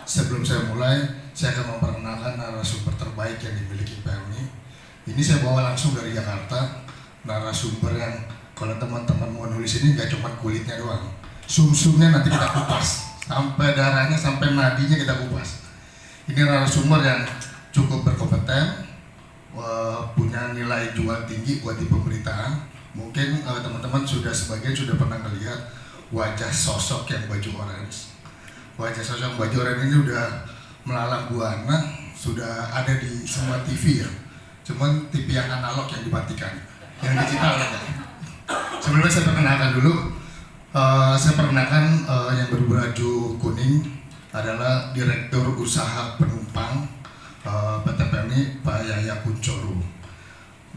Sebelum saya mulai, saya akan memperkenalkan narasumber terbaik yang dimiliki PLNI. Ini saya bawa langsung dari Jakarta, narasumber yang kalau teman-teman mau nulis ini nggak cuma kulitnya doang, sumsumnya nanti kita kupas, sampai darahnya, sampai nadinya kita kupas. Ini narasumber yang cukup berkompeten, punya nilai jual tinggi buat di pemberitaan. Mungkin teman-teman sebagian sudah pernah melihat wajah sosok yang baju orange. Wajah sosok baju orange ini udah melalang buana, sudah ada di semua TV ya. Cuman TV yang analog yang dimatikan, yang digital ya. Sebelumnya saya perkenalkan dulu, yang berbaju kuning adalah Direktur Usaha Penumpang PT PLNI, Pak Yaya Kunchoro.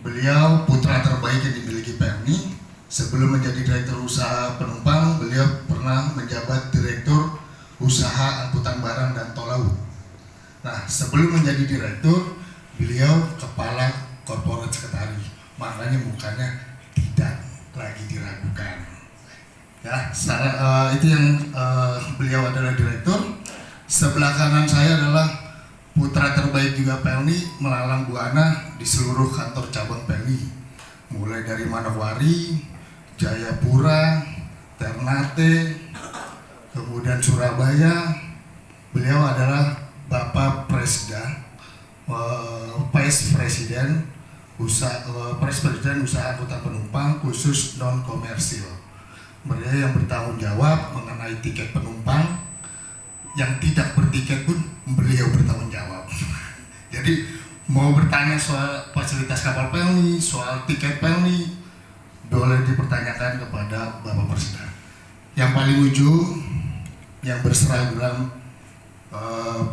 Beliau putra terbaik yang dimiliki PLNI. Sebelum menjadi Direktur Usaha Penumpang, beliau pernah menjabat Direktur Usaha Angkutan Barang dan Tol Laut. Nah, sebelum menjadi direktur, beliau kepala corporate secretary. Makanya mukanya tidak lagi diragukan. Ya, itu yang beliau adalah direktur. Sebelah kanan saya adalah putra terbaik juga PLNI, melalang buana di seluruh kantor cabang PLNI. Mulai dari Manokwari, Jayapura, Ternate, kemudian Surabaya. Beliau adalah Bapak Presiden Usaha Angkutan Penumpang khusus non komersil. Beliau yang bertanggung jawab mengenai tiket penumpang, yang tidak bertiket pun beliau bertanggung jawab. Jadi mau bertanya soal fasilitas kapal PLNI, soal tiket PLNI, boleh dipertanyakan kepada Bapak Presiden. Yang paling ujung, yang berseragam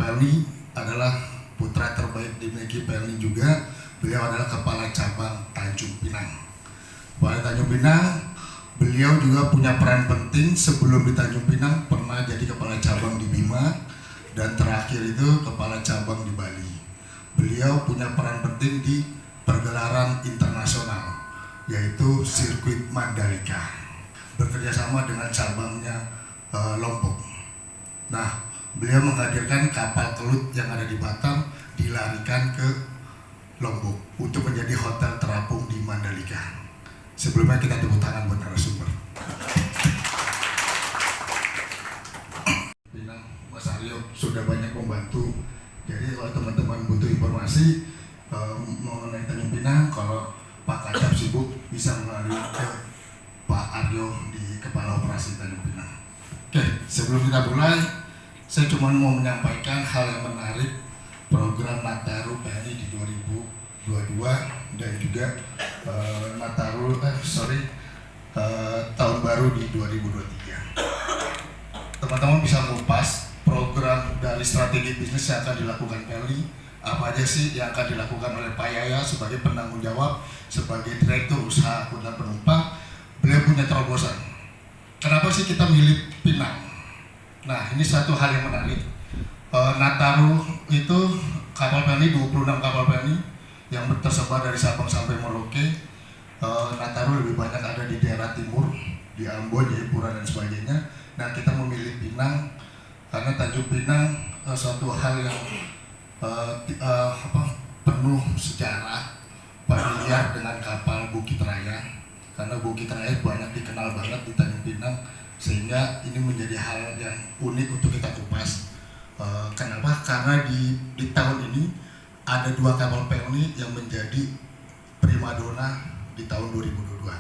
PLNI adalah putra terbaik dimiliki PLNI juga. Beliau adalah Kepala Cabang Tanjung Pinang. Kepala Tanjung Pinang, beliau juga punya peran penting. Sebelum di Tanjung Pinang pernah jadi Kepala Cabang di Bima, dan terakhir itu Kepala Cabang di Bali. Beliau punya peran penting di pergelaran internasional, yaitu sirkuit Mandalika, bekerjasama dengan cabangnya Lombok. Nah, beliau menghadirkan kapal kelut yang ada di Batam dilarikan ke Lombok untuk menjadi hotel terapung di Mandalika. Sebelumnya kita tepuk tangan buat narasumber. Mas Aryo sudah banyak membantu. Jadi kalau teman-teman butuh informasi mengenai Tanjung Pinang, kalau Pak Kacap sibuk bisa melalui ke Pak Aryo di Kepala Operasi Tanjung Pinang. Oke, sebelum kita mulai, saya cuma mau menyampaikan hal yang menarik program Nataru PLNI di 2022 dan juga tahun baru di 2023. Teman-teman bisa mengupas program dari strategi bisnis yang akan dilakukan PLNI. Apa aja sih yang akan dilakukan oleh Pak Yaya sebagai penanggung jawab, sebagai Direktur Usaha Angkutan Penumpang. Beliau punya terobosan. Kenapa sih kita milih Pinang? Nah, ini satu hal yang menarik. Nataru itu kapal PLNI, 26 kapal PLNI yang tersebar dari Sabang sampai Merauke. Nataru lebih banyak ada di daerah timur, di Ambon, Jayapura dan sebagainya. Nah, kita memilih Pinang karena Tanjung Pinang suatu hal yang penuh sejarah, familiar dengan kapal Bukit Raya. Karena Bukit Raya banyak dikenal banget di Tanjung Pinang, sehingga ini menjadi hal yang unik untuk kita kupas. Kenapa? Karena di tahun ini ada 2 kapal PLNI yang menjadi primadona di tahun 2022.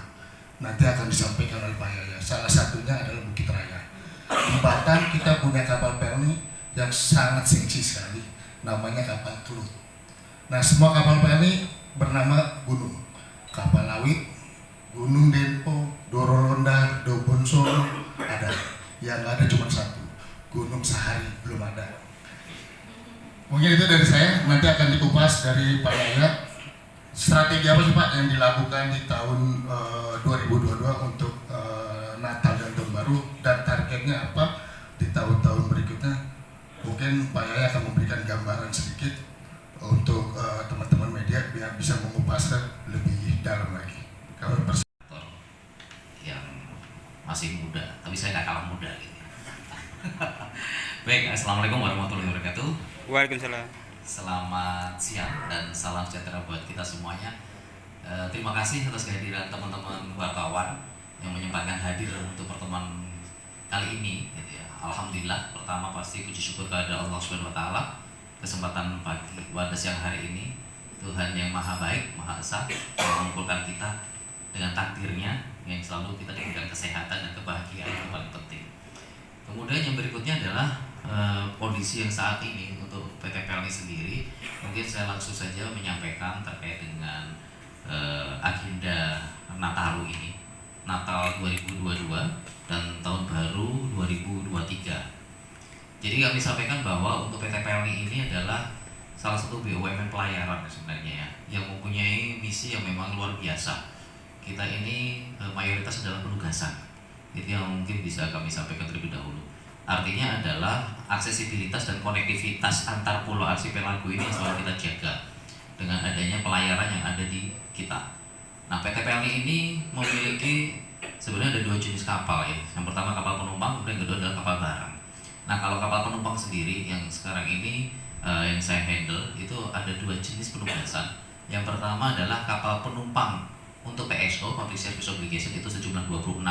Nanti akan disampaikan oleh Pak Yaya. Salah satunya adalah Bukit Raya. Di Batam kita punya kapal PLNI yang sangat seksi sekali, namanya kapal kelut. Nah, semua kapal PLNI bernama gunung. Kapal Lawit, Gunung Dempo, Dororonda, Dobonsolo ada. Yang ada cuma satu, Gunung Sahari belum ada. Mungkin itu dari saya, nanti akan dikupas dari Pak Yaya. Strategi apa sih Pak yang dilakukan di tahun 2022 untuk Natal dan Tahun Baru, dan targetnya apa di tahun-tahun berikutnya? Mungkin Pak Yaya akan memberikan gambaran sedikit untuk teman-teman media biar bisa mengupaskan lebih dalam lagi. Kalau yang masih muda, tapi saya nggak kalah muda gitu. Baik, Assalamualaikum warahmatullahi wabarakatuh. Waalaikumsalam. Selamat siang dan salam sejahtera buat kita semuanya. Terima kasih atas kehadiran teman-teman wartawan yang menyempatkan hadir untuk pertemuan kali ini. Gitu ya. Alhamdulillah, pertama pasti puji syukur kepada Allah Subhanahu Wa Taala kesempatan pagi pada siang hari ini. Tuhan yang maha baik, maha esa yang mengumpulkan kita dengan takdirnya yang selalu kita diberikan kesehatan dan kebahagiaan yang paling penting. Kemudian yang berikutnya adalah kondisi yang saat ini untuk PT PLN sendiri. Mungkin saya langsung saja menyampaikan terkait dengan agenda Nataru ini, Natal 2022 dan Tahun Baru 2023. Jadi kami sampaikan bahwa untuk PT PLN ini adalah salah satu BUMN pelayaran sebenarnya ya, yang mempunyai misi yang memang luar biasa. Kita ini mayoritas adalah penugasan. Itu yang mungkin bisa kami sampaikan terlebih dahulu. Artinya adalah aksesibilitas dan konektivitas antar pulau arsipelago ini selalu kita jaga dengan adanya pelayaran yang ada di kita. Nah, PT PLN ini memiliki sebenarnya ada 2 jenis kapal ya. Yang pertama kapal penumpang, kemudian yang kedua adalah kapal barang. Nah, kalau kapal penumpang sendiri yang sekarang ini yang saya handle itu ada 2 jenis penugasan. Yang pertama adalah kapal penumpang untuk PSO, Public Service Obligation, itu sejumlah 26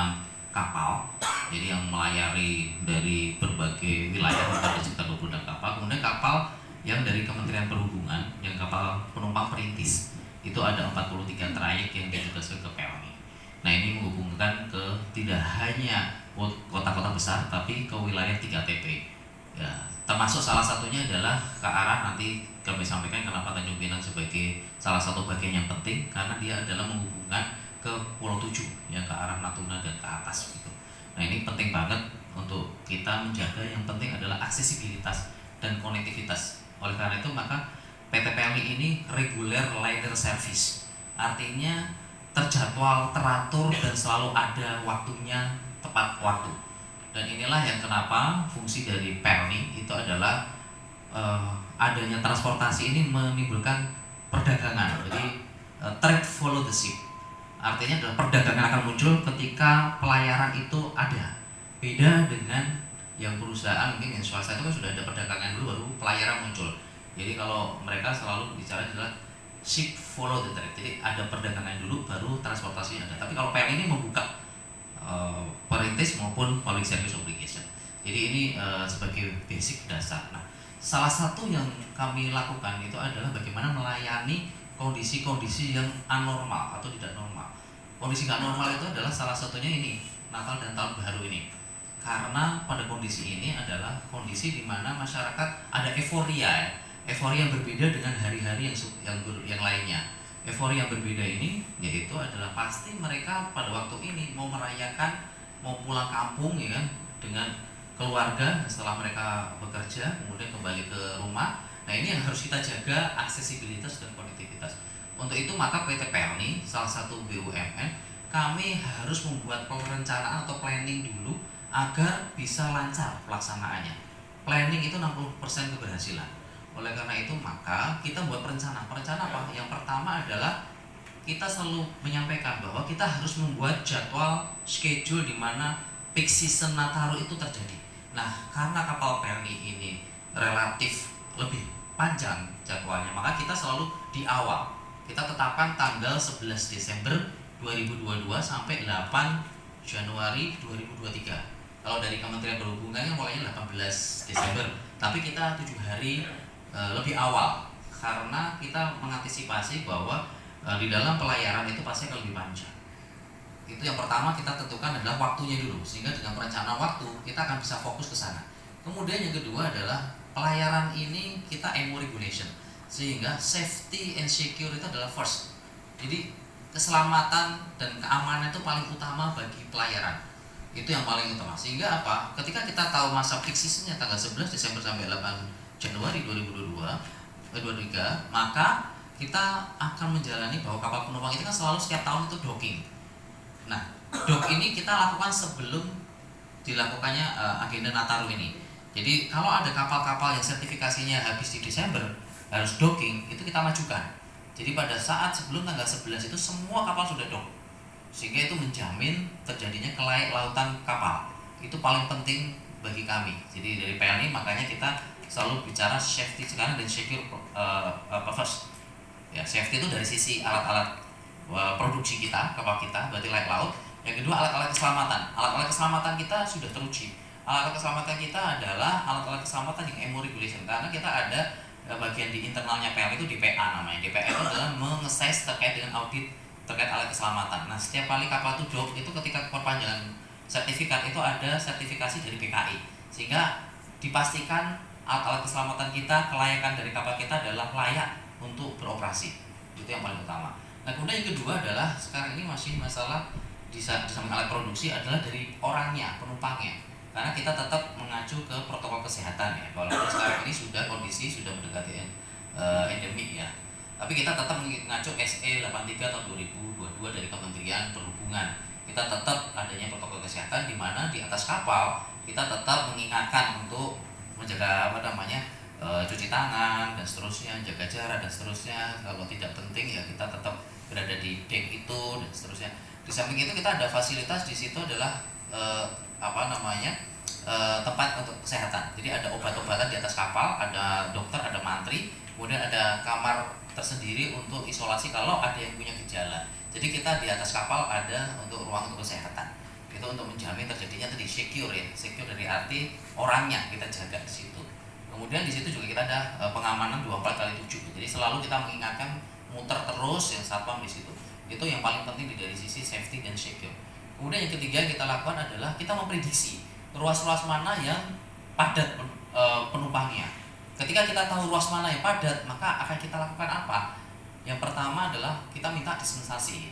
kapal, jadi yang melayari dari berbagai wilayah, ada sekitar 26 kapal. Kemudian kapal yang dari Kementerian Perhubungan, yang kapal penumpang perintis, itu ada 43 trayek yang ditugaskan ke PLN. Nah, ini menghubungkan ke tidak hanya kota-kota besar, tapi ke wilayah 3TP ya, termasuk salah satunya adalah ke arah, nanti kami sampaikan kenapa Tanjung Pinang sebagai salah satu bagian yang penting, karena dia adalah menghubungkan ke Pulau 7 yang ke arah Natuna dan ke atas gitu. Nah, ini penting banget untuk kita menjaga. Yang penting adalah aksesibilitas dan konektivitas. Oleh karena itu maka PT PLN ini regular liner service, artinya terjadwal, teratur, dan selalu ada waktunya, tepat waktu. Dan inilah yang kenapa fungsi dari PLN itu adalah adanya transportasi ini menimbulkan perdagangan. Jadi trade follow the ship. Artinya adalah perdagangan akan muncul ketika pelayaran itu ada. Beda dengan yang perusahaan mungkin yang swasta itu kan sudah ada perdagangan dulu baru pelayaran muncul. Jadi kalau mereka selalu bicara adalah ship follow the trade. Jadi ada perdagangan dulu baru transportasi ada. Tapi kalau PLN ini membuka perintis maupun public service obligation. Jadi ini sebagai basic dasar. Nah, salah satu yang kami lakukan itu adalah bagaimana melayani kondisi-kondisi yang anormal atau tidak normal. Kondisi nggak normal itu adalah salah satunya ini Natal dan Tahun Baru ini. Karena pada kondisi ini adalah kondisi di mana masyarakat ada euforia, euforia yang berbeda dengan hari-hari yang lainnya. Euforia yang berbeda ini yaitu adalah pasti mereka pada waktu ini mau merayakan, mau pulang kampung ya kan, dengan keluarga setelah mereka bekerja kemudian kembali ke rumah. Nah, ini yang harus kita jaga, aksesibilitas dan konektivitas. Untuk itu maka PT PLN salah satu BUMN, kami harus membuat perencanaan atau planning dulu agar bisa lancar pelaksanaannya. Planning itu 60% keberhasilan. Oleh karena itu maka kita buat perencanaan. Perencanaan apa? Yang pertama adalah kita selalu menyampaikan bahwa kita harus membuat jadwal schedule di mana peak season Nataru itu terjadi. Nah, karena kapal PLN ini relatif lebih panjang jadwalnya, maka kita selalu di awal kita tetapkan tanggal 11 Desember 2022 sampai 8 Januari 2023. Kalau dari Kementerian Perhubungan kan mulainya 18 Desember, tapi kita 7 hari lebih awal karena kita mengantisipasi bahwa di dalam pelayaran itu pasti akan lebih panjang. Itu yang pertama kita tentukan adalah waktunya dulu, sehingga dengan perencanaan waktu kita akan bisa fokus ke sana. Kemudian yang kedua adalah pelayaran ini kita MO regulation, sehingga safety and secure itu adalah first. Jadi keselamatan dan keamanan itu paling utama bagi pelayaran. Itu yang paling utama. Sehingga apa? Ketika kita tahu masa peak seasonnya tanggal 11 Desember sampai 8 Januari 2023, maka kita akan menjalani bahwa kapal penumpang itu kan selalu setiap tahun itu docking. Nah, dock ini kita lakukan sebelum dilakukannya agenda Nataru ini. Jadi kalau ada kapal-kapal yang sertifikasinya habis di Desember harus docking, itu kita majukan. Jadi pada saat sebelum tanggal 11 itu semua kapal sudah dock, sehingga itu menjamin terjadinya kelaikan lautan kapal. Itu paling penting bagi kami. Jadi dari PLN makanya kita selalu bicara safety sekarang dan secure first. Ya, safety itu dari sisi alat-alat produksi kita, kapal kita, berarti layak laut. Yang kedua alat-alat keselamatan. Alat-alat keselamatan kita sudah teruji. Alat-alat keselamatan kita adalah alat-alat keselamatan yang EMO regulation, karena kita ada bagian di internalnya PL itu DPA namanya. DPA itu adalah mengeses terkait dengan audit terkait alat keselamatan. Nah, setiap kali kapal itu dock itu ketika perpanjangan sertifikat itu ada sertifikasi dari BKI, sehingga dipastikan alat-alat keselamatan kita, kelayakan dari kapal kita adalah layak untuk beroperasi. Itu yang paling utama. Nah, kemudian yang kedua adalah sekarang ini masih masalah di samping alat produksi adalah dari orangnya, penumpangnya. Karena kita tetap mengacu ke protokol kesehatan ya. Walaupun sekarang ini kondisi sudah mendekati endemik ya. Tapi kita tetap mengacu SE 83 tahun 2022 dari Kementerian Perhubungan. Kita tetap adanya protokol kesehatan di mana di atas kapal kita tetap mengingatkan untuk menjaga cuci tangan dan seterusnya, jaga jarak dan seterusnya. Kalau tidak penting ya kita tetap berada di deck itu dan seterusnya. Di samping itu kita ada fasilitas di situ adalah tempat untuk kesehatan. Jadi ada obat-obatan di atas kapal, ada dokter, ada mantri, kemudian ada kamar tersendiri untuk isolasi kalau ada yang punya gejala. Jadi kita di atas kapal ada untuk ruang untuk kesehatan. Itu untuk menjamin terjadinya tadi secure ya, secure dari arti orangnya kita jaga di situ. Kemudian di situ juga kita ada pengamanan 24x7. Jadi selalu kita mengingatkan muter terus yang satpam di situ. Itu yang paling penting dari sisi safety dan secure. Kemudian yang ketiga yang kita lakukan adalah kita memprediksi ruas-ruas mana yang padat penumpangnya. Ketika kita tahu ruas mana yang padat, maka akan kita lakukan apa? Yang pertama adalah kita minta dispensasi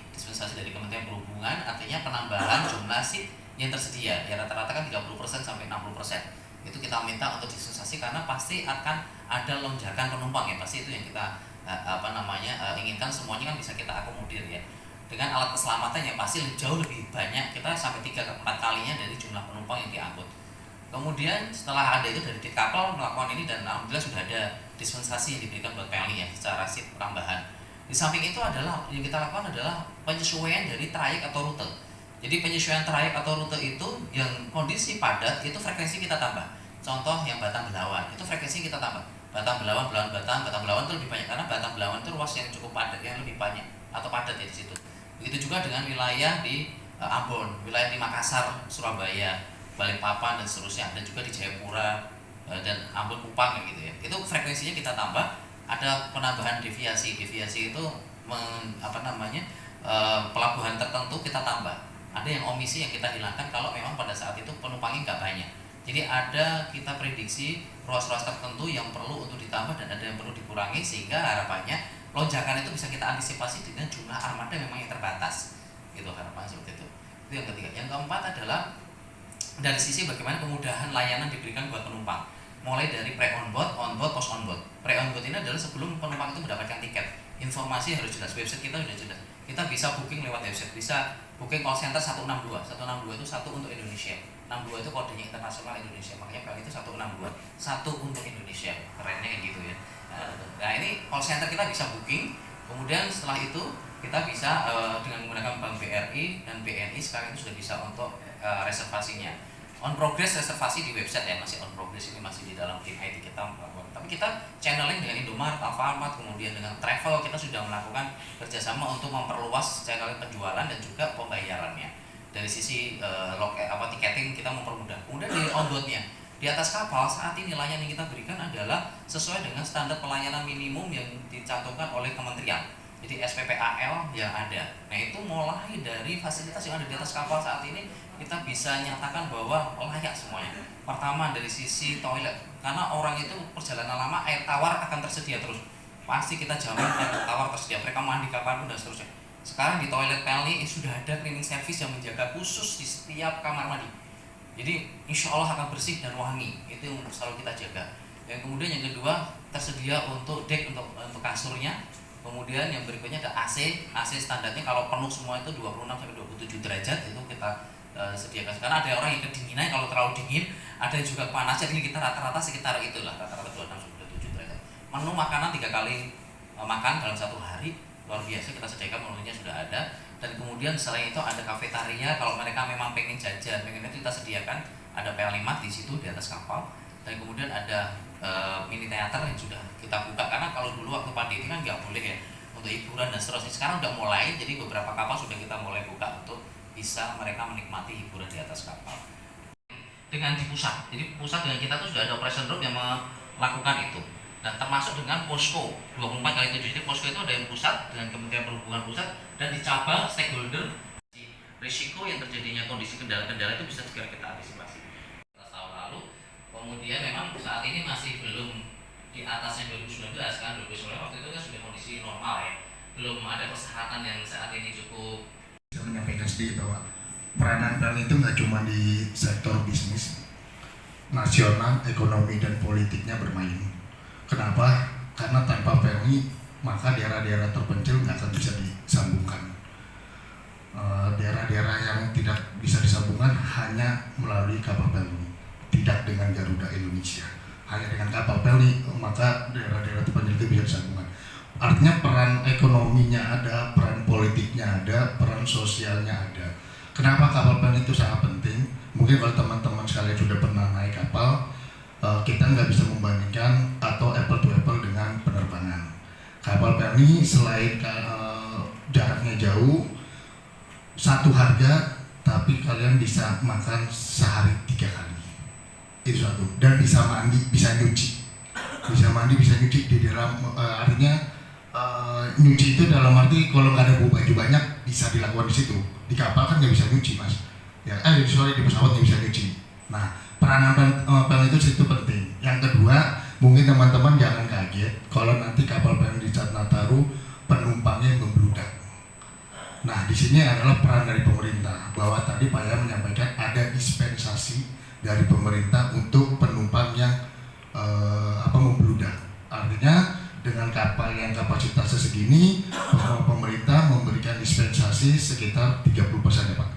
dari Kementerian Perhubungan, artinya penambahan jumlah seat yang tersedia. Ya rata-rata kan 30% sampai 60%. Itu kita minta untuk dispensasi karena pasti akan ada lonjakan penumpang ya. Pasti itu yang kita inginkan, semuanya kan bisa kita akomodir ya. Dengan alat keselamatan yang pasti jauh lebih banyak, kita sampai 3-4 kalinya dari jumlah penumpang yang diangkut. Kemudian setelah ada itu dari kapal melakukan ini dan alhamdulillah sudah ada dispensasi yang diberikan buat PLI ya secara seat tambahan. Di samping itu adalah yang kita lakukan adalah penyesuaian dari trayek atau rute. Jadi penyesuaian trayek atau rute itu yang kondisi padat itu frekuensi kita tambah. Contoh yang Batam Belawan itu frekuensi kita tambah. Batam Belawan itu lebih banyak karena Batam Belawan itu ruas yang cukup padat, yang lebih banyak atau padat ya di situ. Begitu juga dengan wilayah di Ambon, wilayah di Makassar, Surabaya, Balikpapan dan seterusnya, dan juga di Jayapura dan Ambon, Kupang gitu ya. Itu frekuensinya kita tambah. Ada penambahan deviasi itu pelabuhan tertentu kita tambah. Ada yang omisi yang kita hilangkan kalau memang pada saat itu penumpangnya nggak banyak. Jadi ada kita prediksi ruas-ruas tertentu yang perlu untuk ditambah dan ada yang perlu dikurangi, sehingga harapannya lonjakan itu bisa kita antisipasi dengan jumlah armada memang yang terbatas. Gitu harapan seperti itu. Itu yang ketiga. Yang keempat adalah dari sisi bagaimana kemudahan layanan diberikan buat penumpang. Mulai dari pre-onboard, onboard, post-onboard. Pre-onboard ini adalah sebelum penumpang itu mendapatkan tiket. Informasi harus jelas, website kita sudah jelas. Kita bisa booking lewat website, bisa booking call center 162. 162 itu satu untuk Indonesia. 62 itu kodenya internasional Indonesia. Makanya kali itu 162. Satu untuk Indonesia. Kerennya kayak gitu ya. Nah, ini call center kita bisa booking. Kemudian setelah itu kita bisa dengan menggunakan Bank BRI dan BNI sekarang itu sudah bisa untuk reservasinya. On progress reservasi di website ya, masih on progress, ini masih di dalam tim IT kita melakukan. Tapi kita channeling dengan Indomaret, Alfamart, kemudian dengan travel kita sudah melakukan kerjasama untuk memperluas channel penjualan dan juga pembayarannya. Dari sisi tiketing kita mempermudah. Kemudian dari onboardnya, di atas kapal saat ini layanan yang kita berikan adalah sesuai dengan standar pelayanan minimum yang dicantumkan oleh kementerian. Jadi SPPAL yang ada. Nah itu mulai dari fasilitas yang ada di atas kapal saat ini kita bisa nyatakan bahwa layak semuanya. Pertama dari sisi toilet, karena orang itu perjalanan lama air tawar akan tersedia terus. Pasti kita jamin air tawar tersedia. Mereka mandi kapanpun dan seterusnya. Sekarang di toilet PLN sudah ada cleaning service yang menjaga khusus di setiap kamar mandi. Jadi insya Allah akan bersih dan wangi. Itu yang selalu kita jaga. Yang kemudian yang kedua tersedia untuk deck untuk kasurnya. Kemudian yang berikutnya ada AC standarnya kalau penuh semua itu 26 sampai 27 derajat itu kita sediakan. Karena ada orang yang kedinginan kalau terlalu dingin, ada juga panas, jadi kita rata-rata sekitar itulah, rata-rata 26 sampai 27 derajat. Menu makanan 3 kali makan dalam satu hari, luar biasa kita sediakan, menunya sudah ada. Dan kemudian selain itu ada kafetaria, kalau mereka memang pengen jajan, pengen itu kita sediakan ada PL5 di situ di atas kapal, dan kemudian ada mini teater yang sudah kita buka, karena kalau dulu waktu pandemi kan nggak boleh ya untuk hiburan dan seterusnya. Sekarang udah mulai, jadi beberapa kapal sudah kita mulai buka untuk bisa mereka menikmati hiburan di atas kapal. Dengan di pusat, jadi pusat dengan kita tuh sudah ada operation room yang melakukan itu, dan termasuk dengan posko 24x7. Jadi posko itu ada yang pusat dengan Kementerian Perhubungan pusat, dan di cabang stakeholder risiko yang terjadinya kondisi kendala-kendala itu bisa segera kita antisipasi. Tahun lalu, kemudian memang saat ini masih belum di atasnya 2019 kan, 2019 waktu itu kan sudah kondisi normal ya, belum ada persyaratan yang saat ini cukup. Saya menyampaikan sedikit bahwa peranan PEL itu nggak cuma di sektor bisnis, nasional, ekonomi dan politiknya bermain. Kenapa? Karena tanpa PEL maka daerah-daerah terpencil nggak akan bisa disambungkan. Daerah-daerah yang tidak bisa disambungkan hanya melalui kapal PEL, tidak dengan Garuda Indonesia. Hanya dengan kapal PEL maka daerah-daerah terpencil itu bisa disambungkan. Artinya peran ekonominya ada, peran politiknya ada, peran sosialnya ada. Kenapa kapal PEL itu sangat penting? Mungkin kalau teman-teman sekalian sudah pernah naik kapal, kita nggak bisa membandingkan atau apple to apple dengan penerbangan. Kapal PEL ini selain jaraknya jauh, satu harga, tapi kalian bisa makan sehari 3 kali. Itu satu. Dan bisa mandi, bisa nyuci. Bisa mandi, bisa nyuci di dalam, artinya nyuci itu dalam arti kalau nggak ada baju banyak bisa dilakukan di situ. Di kapal kan nggak bisa nyuci mas. Ya, di pesawat nggak bisa nyuci. Nah, peranan PEL itu situ penting. Yang kedua, mungkin teman-teman jangan kaget kalau nanti kapal PEL di saat Nataru penumpangnya membludak. Nah, di sini adalah peran dari pemerintah, bahwa tadi Pak Yaya menyampaikan ada dispensasi dari pemerintah untuk penumpang yang membludak. Artinya dengan kapal yang kapasitasnya segini, pemerintah memberikan dispensasi sekitar 30% ya Pak.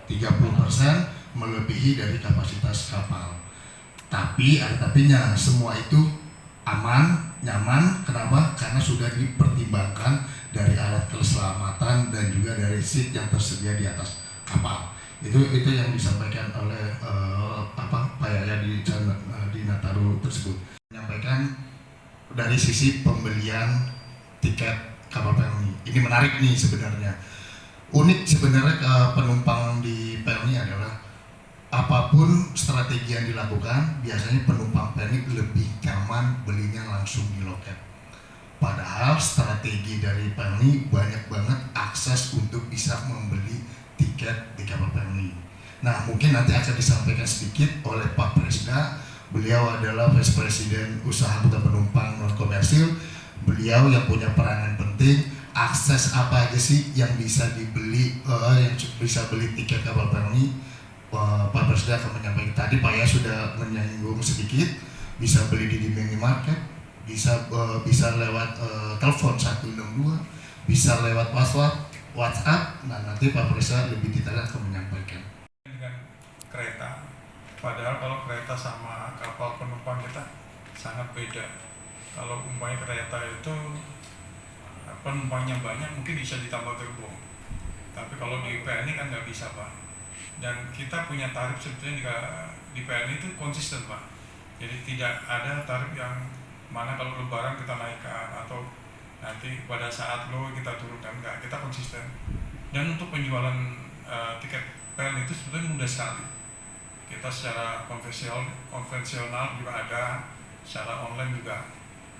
30% melebihi dari kapasitas kapal. Tapi ada tapinya, semua itu aman, nyaman. Kenapa? Karena sudah dipertimbangkan dari alat keselamatan dan juga dari seat yang tersedia di atas kapal. Itu yang disampaikan oleh Pak Yaya di Nataru tersebut. Menyampaikan dari sisi pembelian tiket kapal PEL ini menarik nih sebenarnya. Unik sebenarnya penumpang di PEL ini adalah apapun strategi yang dilakukan, biasanya penumpang PEL ini lebih nyaman belinya langsung di loket. Padahal strategi dari PEL ini banyak banget akses untuk bisa membeli tiket di kapal PEL ini. Nah, mungkin nanti akan disampaikan sedikit oleh Pak Presida. Beliau adalah Vice Presiden Usaha Angkutan Penumpang Non Komersil. Beliau yang punya peranan penting. Akses apa aja sih yang bisa dibeli, yang bisa beli tiket kapal PEL ini? Pak Presiden akan menyampaikan. Tadi Pak Yaya sudah menyinggung sedikit. Bisa beli di minimarket, bisa lewat telepon 162, bisa lewat WhatsApp. Nah, nanti Pak Presiden lebih detail akan menyampaikan. Dengan kereta, padahal kalau kereta sama kapal penumpang kita sangat beda. Kalau umpamanya kereta itu penumpangnya banyak, mungkin bisa ditambah gerbong. Tapi kalau di PL ini kan nggak bisa Pak. Dan kita punya tarif sebetulnya di PL itu konsisten Pak. Jadi tidak ada tarif yang mana kalau lebaran kita naikkan atau nanti pada saat low kita turunkan, enggak, kita konsisten. Dan untuk penjualan tiket PL itu sebetulnya mudah sekali. Kita secara konvensional juga ada, secara online juga.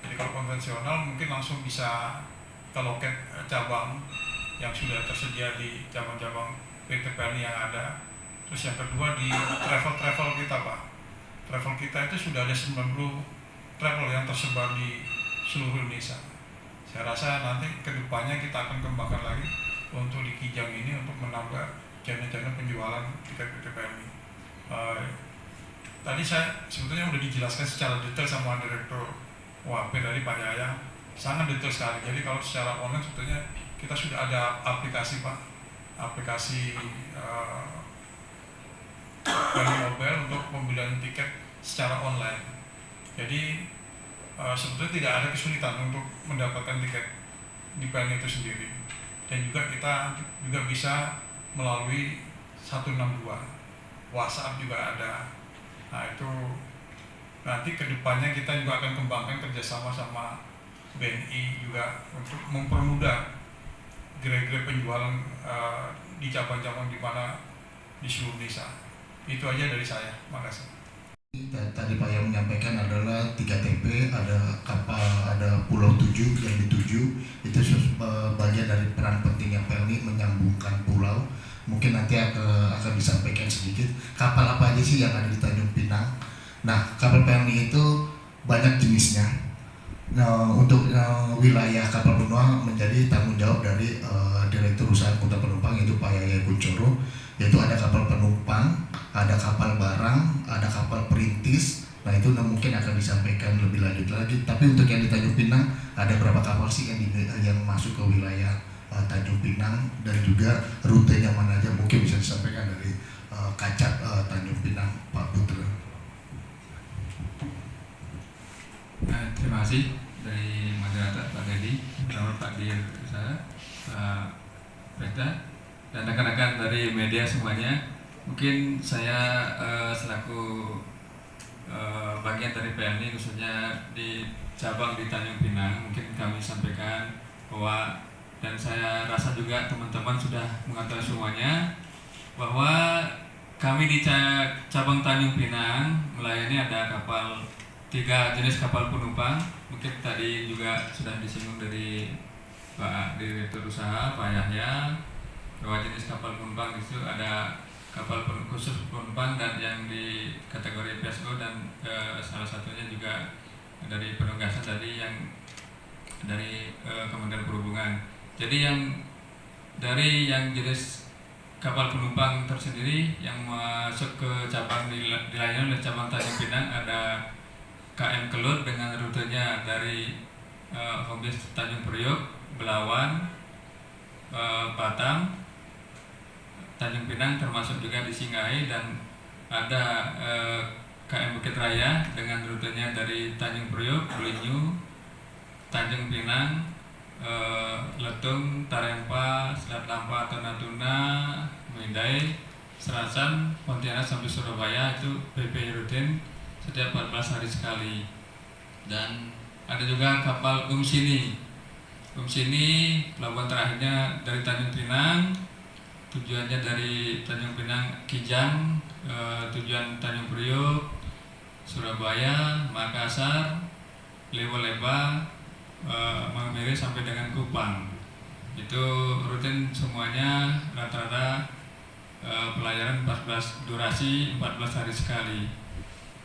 Jadi kalau konvensional mungkin langsung bisa ke loket cabang yang sudah tersedia di cabang-cabang PT PLN yang ada. Terus yang kedua di travel kita Pak. Travel kita itu sudah ada 90 travel yang tersebar di seluruh Indonesia. Saya rasa nanti kedepannya kita akan kembangkan lagi untuk di Kijang ini untuk menambah channel-channel penjualan tiket PT PLN. Tadi saya sebetulnya sudah dijelaskan secara detail sama Direktur WAP dari Pak Yaya, sangat detail sekali. Jadi kalau secara online sebetulnya kita sudah ada aplikasi Pak, aplikasi PLN Mobile untuk pembelian tiket secara online. Jadi sebetulnya tidak ada kesulitan untuk mendapatkan tiket di PLN itu sendiri. Dan juga kita juga bisa melalui 162, WhatsApp juga ada. Nah itu nanti kedepannya kita juga akan kembangkan kerjasama sama BNI juga untuk mempermudah gerai-gerai penjualan di cabang-cabang di mana di seluruh desa. Itu aja dari saya. Makasih. Tadi Pak yang menyampaikan adalah 3 TP, ada kapal, ada Pulau 7 yang dituju. Itu bagian dari peran penting yang PLNI menyambungkan pulau. Mungkin nanti akan disampaikan sedikit kapal apa aja sih yang ada di Tanjung Pinang. Nah, kapal PLNI itu banyak jenisnya. Nah, untuk wilayah kapal penumpang menjadi tanggung jawab dari Direktur Usaha Angkutan Penumpang, yaitu Pak Yaya Kuncoro. Yaitu ada kapal penumpang, ada kapal barang, ada kapal perintis. Nah itu mungkin akan disampaikan lebih lanjut lagi. Tapi untuk yang di Tanjung Pinang ada berapa kapal sih yang masuk ke wilayah Tanjung Pinang, dan juga rutenya mana aja, mungkin bisa disampaikan dari Kacak Tanjung Pinang, Pak Putra. Terima kasih dari moderator Pak Dedi, bersama Pak Dir, saya, Pak Presda, dan rekan-rekan dari media semuanya. Mungkin saya selaku bagian dari PLNI khususnya di cabang di Tanjung Pinang, mungkin kami sampaikan bahwa, dan saya rasa juga teman-teman sudah mengetahui semuanya, bahwa kami di cabang Tanjung Pinang melayani ada 3 jenis kapal penumpang. Mungkin tadi juga sudah disinggung dari Pak Direktur Usaha, Pak Yahya, bahwa jenis kapal penumpang itu ada kapal khusus penumpang dan yang di kategori PSO, dan salah satunya juga dari penugasan dari Kementerian Perhubungan. Jadi yang jenis kapal penumpang tersendiri yang masuk ke cabang dilayani oleh cabang Tanjung Pinang ada KM Kelut dengan rutenya dari Home Base Tanjung Priok, Belawan, Batam, Tanjung Pinang, termasuk juga di Singai, dan ada KM Bukit Raya dengan rutenya dari Tanjung Priok, Belinyu, Tanjung Pinang, Letung, Tarempa, Selat Lampa atau Natuna, Mindai, Serasan, Pontianak sampai Surabaya. Itu PP rutin setiap 14 hari sekali. Dan ada juga kapal Umsini. Umsini pelabuhan terakhirnya dari Tanjung Pinang, tujuannya dari Tanjung Pinang Kijang, tujuan Tanjung Priok, Surabaya, Makassar, Lewo-Leba, Maumere sampai dengan Kupang. Itu rutin semuanya, rata-rata pelayaran 14 hari sekali.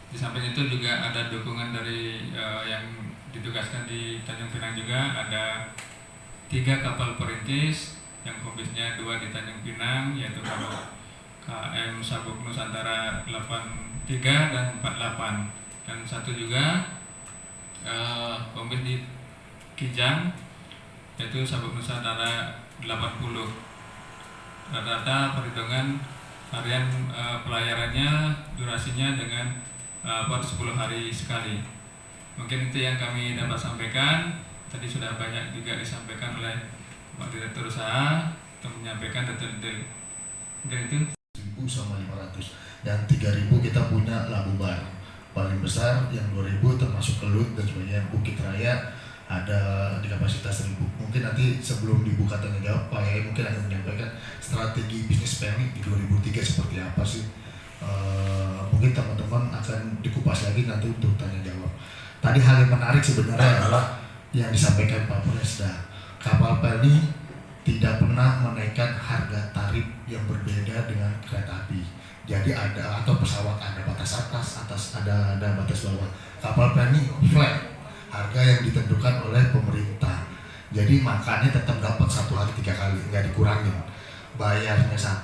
Di samping itu juga ada dukungan dari yang ditugaskan di Tanjung Pinang juga, ada 3 kapal perintis yang kompisnya 2 di Tanjung Pinang, yaitu kalau KM Sabuk Nusantara 83 dan 48, dan 1 juga kombis di Kijang, yaitu Sabuk Nusantara 80. Rata-rata perhitungan harian pelayarannya, durasinya dengan 10 hari sekali. Mungkin itu yang kami dapat sampaikan. Tadi sudah banyak juga disampaikan oleh Pak Direktur Usaha untuk menyampaikan detail-detail. Mungkin itu 1.000 sama 500, dan 3.000 kita punya Labu Bar paling besar, yang 2.000 termasuk Kelut dan sebagainya. Bukit Raya ada di kapasitas 1.000. Mungkin nanti sebelum dibuka tanya jawab, Pak Yai mungkin akan menyampaikan strategi bisnis PLNI di 2003 seperti apa sih. Mungkin teman-teman akan dikupas lagi nanti untuk tanya jawab. Tadi hal yang menarik sebenarnya adalah yang disampaikan Pak Presda. Kapal PLNI tidak pernah menaikkan harga tarif yang berbeda dengan kereta api. Jadi ada, atau pesawat ada batas atas ada batas bawah. Kapal PLNI flat, harga yang ditentukan oleh pemerintah. Jadi makannya tetap dapat 1 hari 3 kali, nggak dikurangin. Bayarnya 1,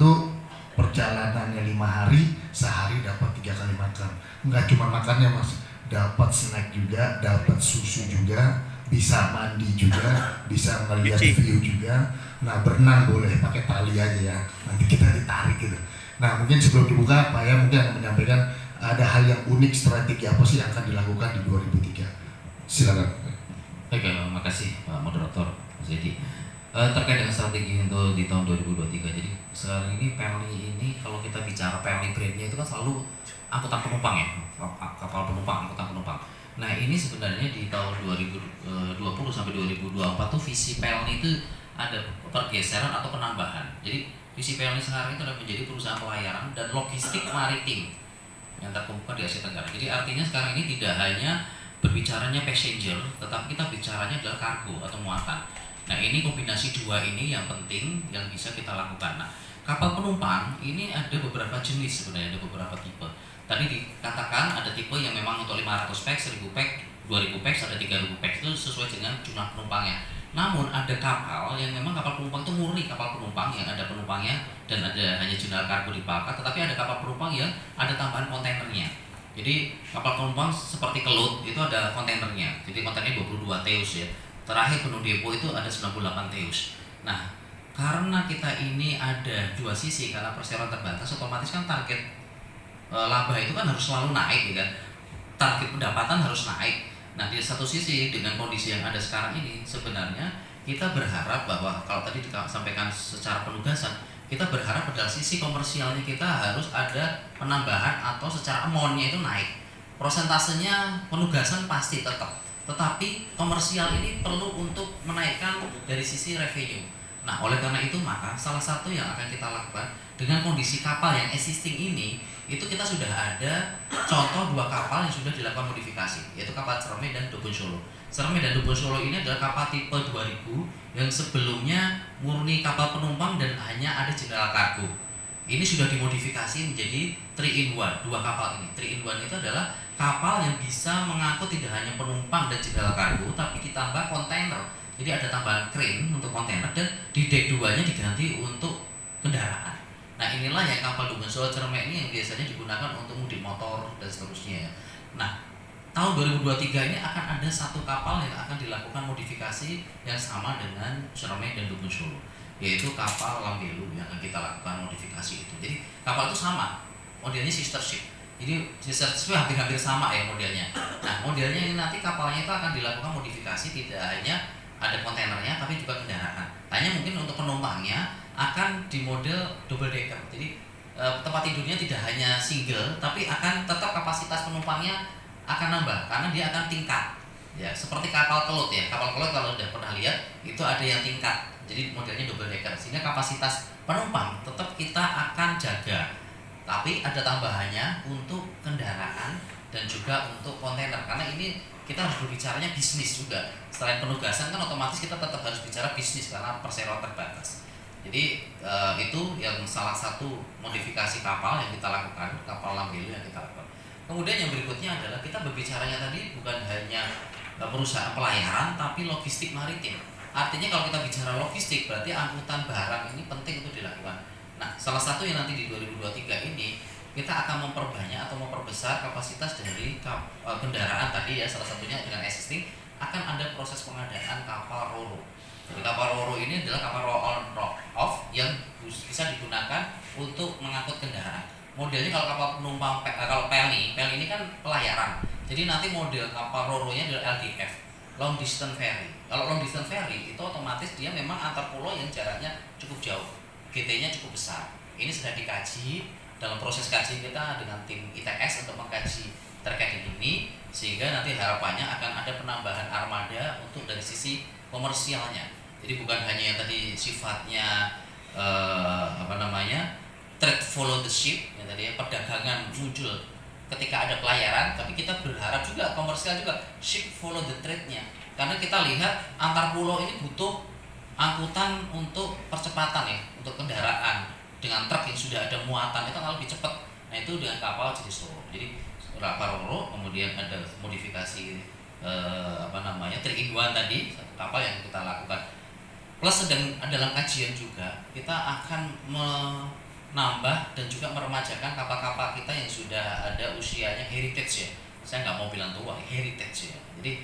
perjalanannya 5 hari, sehari dapat 3 kali makan. Nggak cuma makannya mas, dapat snack juga, dapat susu juga, bisa mandi juga, bisa ngeliat view juga. Nah berenang boleh pakai tali aja ya, nanti kita ditarik gitu. Nah mungkin sebelum dibuka Pak ya mungkin akan menyampaikan ada hal yang unik, strategi apa sih yang akan dilakukan di 2003. Silakan. Baik, makasih Pak Moderator Mas Dedi. Terkait dengan strategi untuk di tahun 2023, jadi sekarang ini Pelni ini kalau kita bicara Pelni brandnya itu kan selalu angkutan penumpang ya, kapal penumpang, angkutan penumpang. Nah ini sebenarnya di tahun 2020 sampai 2024 tuh visi Pelni itu ada pergeseran atau penambahan. Jadi visi Pelni sekarang itu adalah menjadi perusahaan pelayaran dan logistik maritim yang terkemuka di Asia Tenggara. Jadi artinya sekarang ini tidak hanya berbicaranya passenger, tetapi kita bicaranya adalah kargo atau muatan. Nah ini kombinasi dua ini yang penting yang bisa kita lakukan. Nah kapal penumpang ini ada beberapa jenis sebenarnya, ada beberapa tipe. Tadi dikatakan ada tipe yang memang untuk 500 pax, 1000 pax, 2000 pax, ada 3000 pax, itu sesuai dengan jumlah penumpangnya. Namun ada kapal yang memang kapal penumpang itu murni kapal penumpang yang ada penumpangnya dan ada hanya general kargo di Palka, tetapi ada kapal penumpang yang ada tambahan kontainernya. Jadi kapal penumpang seperti Kelut itu ada kontainernya, jadi kontainernya 22 teus ya. Terakhir penuh depo itu ada 98 teus. Nah, karena kita ini ada dua sisi, karena perseroan terbatas, otomatis kan target laba itu kan harus selalu naik, ya kan? Target pendapatan harus naik. Nah, di satu sisi dengan kondisi yang ada sekarang ini, sebenarnya kita berharap bahwa kalau tadi disampaikan secara penugasan, kita berharap pada sisi komersialnya kita harus ada penambahan atau secara amonnya itu naik. Prosentasenya penugasan pasti tetap. Tetapi komersial ini perlu untuk menaikkan dari sisi revenue. Nah, oleh karena itu maka salah satu yang akan kita lakukan dengan kondisi kapal yang existing ini, itu kita sudah ada contoh dua kapal yang sudah dilakukan modifikasi, yaitu kapal Cerme dan Dubun Solo. Cerme dan Dubun Solo ini adalah kapal tipe 2000 yang sebelumnya murni kapal penumpang dan hanya ada general kargo. Ini sudah dimodifikasi menjadi 3-in-1, dua kapal ini. 3-in-1 itu adalah kapal yang bisa mengangkut tidak hanya penumpang dan general kargo, tapi ditambah kontainer. Jadi ada tambahan crane untuk kontainer dan di deck 2-nya diganti untuk kendaraan. Nah inilah yang kapal Dubun Solo Cerme ini yang biasanya digunakan untuk mudik motor dan seterusnya. Nah tahun 2023 ini akan ada satu kapal yang akan dilakukan modifikasi yang sama dengan Cerme dan Dubun Solo, yaitu kapal Lambelu yang akan kita lakukan modifikasi itu. Jadi kapal itu sama, modelnya sister ship. Jadi sister ship hampir-hampir sama ya modelnya. Nah modelnya ini nanti kapalnya itu akan dilakukan modifikasi, tidak hanya ada kontainernya tapi juga kendaraan. Hanya mungkin untuk penumpangnya akan di model double decker. Jadi tempat tidurnya tidak hanya single, tapi akan tetap kapasitas penumpangnya akan nambah karena dia akan tingkat. Ya seperti kapal Kelut ya. Kapal Kelut kalau sudah pernah lihat itu ada yang tingkat. Jadi modelnya double decker sehingga kapasitas penumpang tetap kita akan jaga. Tapi ada tambahannya untuk kendaraan dan juga untuk kontainer karena ini kita harus berbicaranya bisnis juga. Selain penugasan kan otomatis kita tetap harus bicara bisnis karena perseroan terbatas. Jadi itu yang salah satu modifikasi kapal yang kita lakukan, kapal Lambelu yang kita lakukan. Kemudian yang berikutnya adalah kita berbicaranya tadi bukan hanya perusahaan pelayaran tapi logistik maritim. Artinya kalau kita bicara logistik berarti angkutan barang ini penting untuk dilakukan. Nah, salah satu yang nanti di 2023 ini kita akan memperbanyak atau memperbesar kapasitas dari kendaraan tadi ya, salah satunya dengan existing akan ada proses pengadaan kapal Roro. Jadi kapal Roro ini adalah kapal roll on roll off yang bisa digunakan untuk mengangkut kendaraan. Modelnya kalau kapal penumpang kalau Pelni ini kan pelayaran. Jadi nanti model kapal Roro-nya adalah LDF, long distance ferry. Kalau long distance ferry itu otomatis dia memang antar pulau yang jaraknya cukup jauh, GT-nya cukup besar. Ini sudah dikaji dalam proses kaji kita dengan tim ITS untuk mengkaji terkait ini, sehingga nanti harapannya akan ada penambahan armada untuk dari sisi komersialnya. Jadi bukan hanya yang tadi sifatnya trade follow the ship yang tadi perdagangan muncul ketika ada pelayaran, tapi kita berharap juga komersial juga ship follow the trade-nya. Karena kita lihat antar pulau ini butuh angkutan untuk percepatan ya, untuk kendaraan dengan truk yang sudah ada muatan itu kalau lebih cepat. Nah itu dengan kapal jenis Roro. Jadi kapal Roro kemudian ada modifikasi 3-in-1 tadi, satu kapal yang kita lakukan. Plus sedang dalam kajian juga kita akan menambah dan juga meremajakan kapal-kapal kita yang sudah ada usianya heritage ya. Saya nggak mau bilang tua, heritage ya. Jadi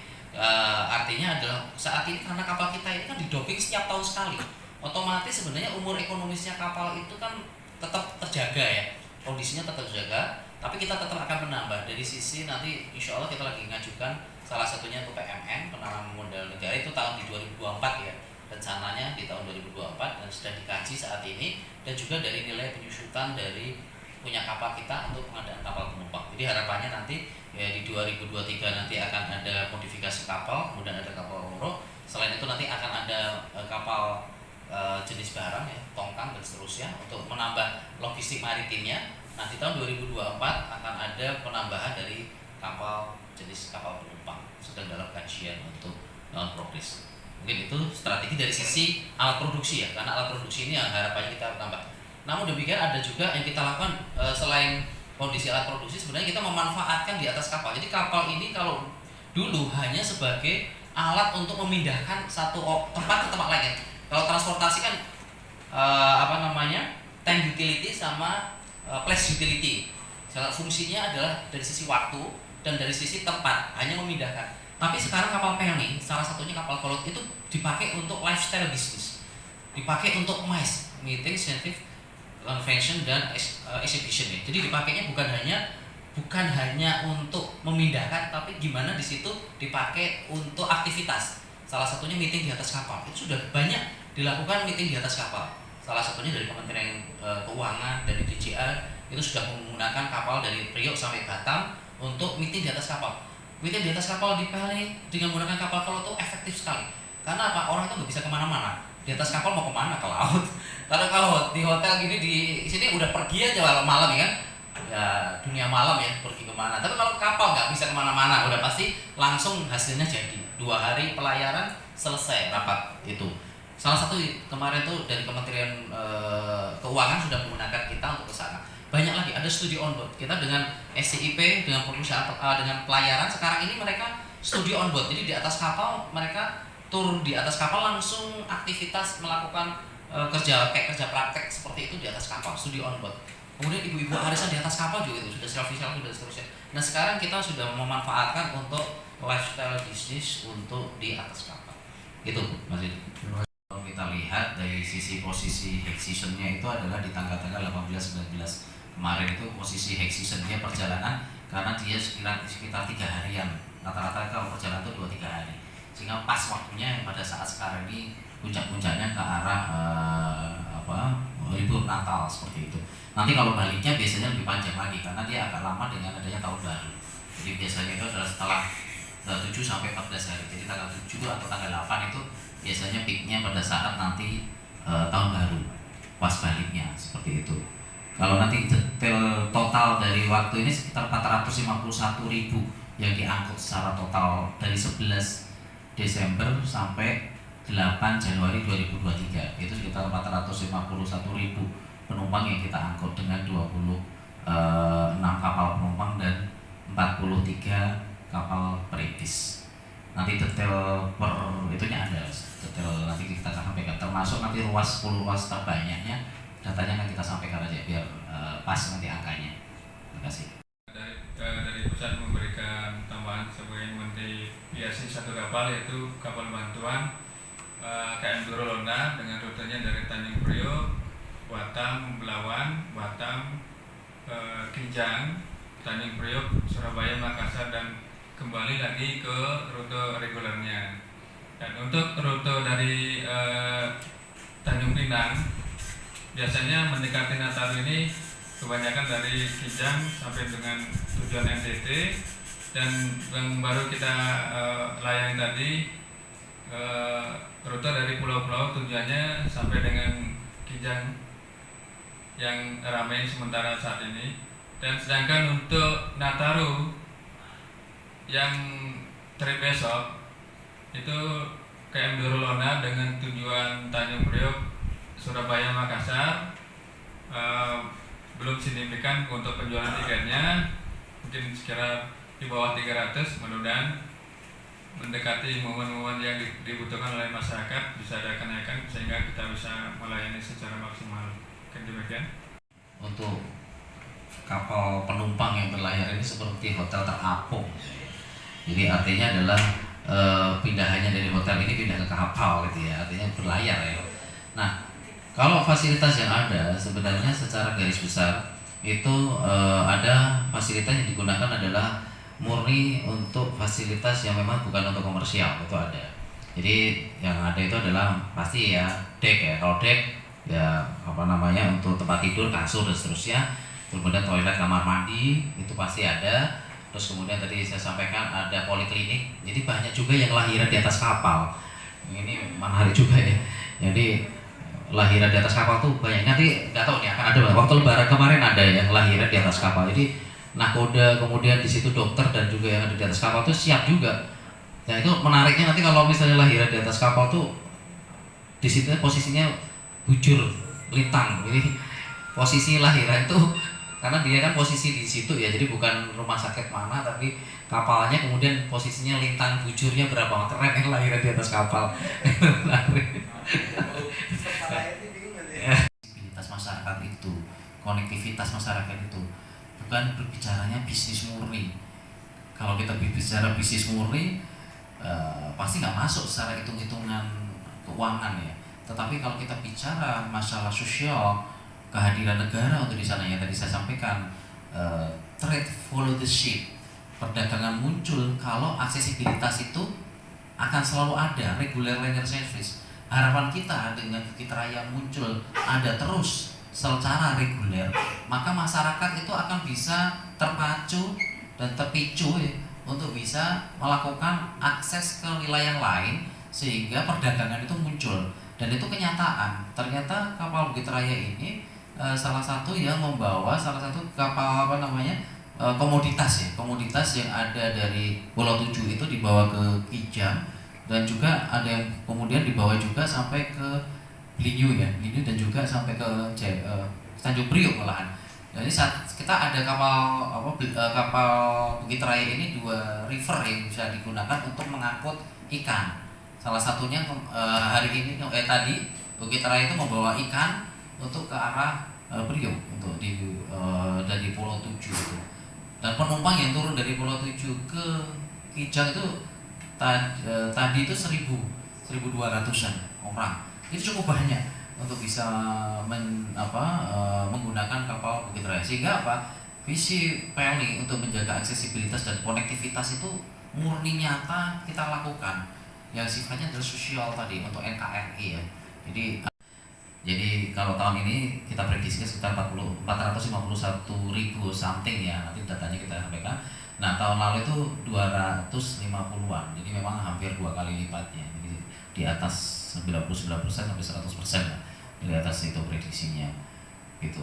artinya adalah saat ini karena kapal kita ini kan didoping setiap tahun sekali, otomatis sebenarnya umur ekonomisnya kapal itu kan tetap terjaga ya, kondisinya tetap terjaga, tapi kita tetap akan menambah dari sisi nanti insya Allah kita lagi ngajukan salah satunya untuk PMN penanaman modal negara itu tahun di 2024 ya, dan rencananya di tahun 2024 dan sedang dikaji saat ini, dan juga dari nilai penyusutan dari punya kapal kita untuk pengadaan kapal penumpang. Jadi harapannya nanti ya di 2023 nanti akan ada modifikasi kapal, kemudian ada kapal ro-ro. Selain itu nanti akan ada kapal jenis barang ya, tongkang dan seterusnya untuk menambah logistik maritimnya. Nanti tahun 2024 akan ada penambahan dari kapal jenis kapal penumpang, sedang dalam kajian untuk non-progres. Mungkin itu strategi dari sisi alat produksi ya, karena alat produksi ini yang harapannya kita tambah. Namun demikian ada juga yang kita lakukan selain kondisi alat produksi, sebenarnya kita memanfaatkan di atas kapal. Jadi kapal ini kalau dulu hanya sebagai alat untuk memindahkan satu tempat ke tempat lain. Kalau transportasi kan tank utility sama place utility. Fungsinya adalah dari sisi waktu dan dari sisi tempat, hanya memindahkan. Tapi sekarang kapal pelni, salah satunya kapal kolot itu dipakai untuk lifestyle business, dipakai untuk MICE, meeting, scientific, convention dan exhibition. Jadi dipakainya bukan hanya untuk memindahkan, tapi gimana di situ dipakai untuk aktivitas. Salah satunya meeting di atas kapal. Itu sudah banyak dilakukan meeting di atas kapal. Salah satunya dari Kementerian Keuangan, dari DJR itu sudah menggunakan kapal dari Priok sampai Batam untuk meeting di atas kapal. Meeting di atas kapal di Pelni dengan menggunakan kapal kalau itu efektif sekali. Karena apa? Orang itu nggak bisa kemana-mana. Di atas kapal mau kemana? Ke laut. Kalau di hotel gini di sini udah pergi aja malam ya kan? Ya dunia malam ya, pergi kemana. Tapi kalau kapal nggak bisa kemana-mana, udah pasti langsung hasilnya jadi. 2 hari pelayaran selesai rapat itu. Salah satu kemarin tuh dari Kementerian Keuangan sudah menggunakan kita untuk ke sana. Banyak lagi, ada studi on board. Kita dengan SCIP, dengan perusahaan dengan pelayaran sekarang ini mereka studi on board. Jadi di atas kapal mereka turun di atas kapal langsung aktivitas melakukan kerja praktek seperti itu di atas kapal, studi on board. Kemudian ibu-ibu arisan di atas kapal juga itu sudah selfie dan seterusnya. Nah sekarang kita sudah memanfaatkan untuk lifestyle bisnis untuk di atas kapal. Gitu Mas Yudi. Kalau kita lihat dari sisi posisi high seasonnya itu adalah di tanggal-tanggal 18-19 kemarin itu posisi high seasonnya perjalanan karena dia sekitar 3 harian. Rata-rata kalau perjalanan itu 2-3 hari. Sehingga pas waktunya pada saat sekarang ini puncak-puncaknya ke arah libur Natal seperti itu. Nanti kalau baliknya biasanya lebih panjang lagi karena dia agak lama dengan adanya tahun baru. Jadi biasanya itu adalah setelah 7 sampai 14 hari. Jadi tanggal 7 atau tanggal 8 itu biasanya peaknya pada saat nanti tahun baru, pas baliknya seperti itu. Kalau nanti detail total dari waktu ini sekitar 451.000 yang diangkut secara total dari 11 Desember sampai 8 Januari 2023. Itu sekitar 451.000 penumpang yang kita angkut dengan 26 kapal penumpang dan 43 kapal perintis. Nanti detail per itunya ada, detail nanti kita akan sampaikan, termasuk nanti 10 ruas terbanyaknya datanya akan kita sampaikan aja biar pas nanti angkanya. Terima kasih. Dari pusat memberikan tambahan sebagai menteri biasa satu kapal, yaitu kapal bantuan KM Durolona dengan rutenya dari Tanjung Priok, Batam, Belawan, Batam, Kinjang, Tanjung Priok, Surabaya, Makassar, dan kembali lagi ke rute regulernya. Dan untuk rute dari Tanjung Pinang biasanya mendekati Nataru ini kebanyakan dari Kinjang sampai dengan tujuan NTT, dan yang baru kita layani tadi rute dari pulau-pulau tujuannya sampai dengan Kinjang yang ramai sementara saat ini. Dan sedangkan untuk Nataru yang trip besok itu KM Durolona dengan tujuan Tanjung Priok, Surabaya, Makassar belum signifikan untuk penjualan tiketnya, mungkin sekira di bawah 300. Mudah-mudahan mendekati momen-momen yang dibutuhkan oleh masyarakat bisa ada kenaikan sehingga kita bisa melayani secara maksimal. Mungkin demikian. Untuk kapal penumpang yang berlayar ini seperti hotel terapung. Jadi artinya adalah pindahannya dari hotel ini pindah ke kapal gitu ya, artinya berlayar ya. Nah, kalau fasilitas yang ada sebenarnya secara garis besar itu ada fasilitas yang digunakan adalah murni untuk fasilitas yang memang bukan untuk komersial, itu ada. Jadi yang ada itu adalah pasti ya deck ya. Kalau deck ya apa namanya untuk tempat tidur, kasur dan seterusnya. Kemudian toilet, kamar mandi itu pasti ada. Terus kemudian tadi saya sampaikan ada poliklinik. Jadi banyak juga yang lahiran di atas kapal. Ini menarik juga ya. Jadi lahiran di atas kapal tuh banyak. Nanti nggak tahu nih akan ada waktu lebaran kemarin ada yang lahiran di atas kapal. Jadi nakoda kemudian di situ dokter dan juga yang ada di atas kapal tuh siap juga. Nah itu menariknya nanti kalau misalnya lahiran di atas kapal tuh di situ posisinya bujur lintang. Jadi posisi lahiran itu karena dia kan posisi di situ ya, jadi bukan rumah sakit mana tapi kapalnya kemudian posisinya lintang bujurnya berapa keren yang lahiran di atas kapal. Aktivitas masyarakat itu, konektivitas masyarakat itu bukan berbicaranya bisnis murni. Kalau kita bicara bisnis murni pasti nggak masuk secara hitung-hitungan keuangan ya. Tetapi kalau kita bicara masalah sosial, kehadiran negara untuk di sana yang tadi saya sampaikan, trade follow the ship, perdagangan muncul kalau aksesibilitas itu akan selalu ada, regular liner service. Harapan kita dengan Bukit Raya muncul ada terus secara reguler, maka masyarakat itu akan bisa terpacu dan terpicu ya, untuk bisa melakukan akses ke wilayah lain sehingga perdagangan itu muncul. Dan itu kenyataan. Ternyata kapal Bukit Raya ini salah satu yang membawa salah satu kapal komoditas ya, komoditas yang ada dari Pulau Tujuh itu dibawa ke Kijang, dan juga ada yang kemudian dibawa juga sampai ke Blinyu ya, Blinyu dan juga sampai ke Tanjung Priok malahan. Jadi saat kita ada kapal Bukit Raya ini 2 river yang bisa digunakan untuk mengangkut ikan. Salah satunya hari ini tadi Bukit Raya itu membawa ikan untuk ke arah Priok untuk dari Pulau Tujuh itu. Dan penumpang yang turun dari Pulau Tujuh ke Kijang itu tadi itu 1.200-an orang. Itu cukup banyak untuk bisa menggunakan kapal Bukit Raya. Sehingga visi Pelni untuk menjaga aksesibilitas dan konektivitas itu murni nyata kita lakukan. Yang sifatnya adalah sosial tadi untuk NKRI ya. Jadi kalau tahun ini kita prediksi sekitar 451.000 something ya, nanti datanya kita sampaikan. Nah tahun lalu itu 250-an, jadi memang hampir 2 kali lipatnya. Jadi di atas 99% sampai 100% lah, di atas itu prediksinya gitu.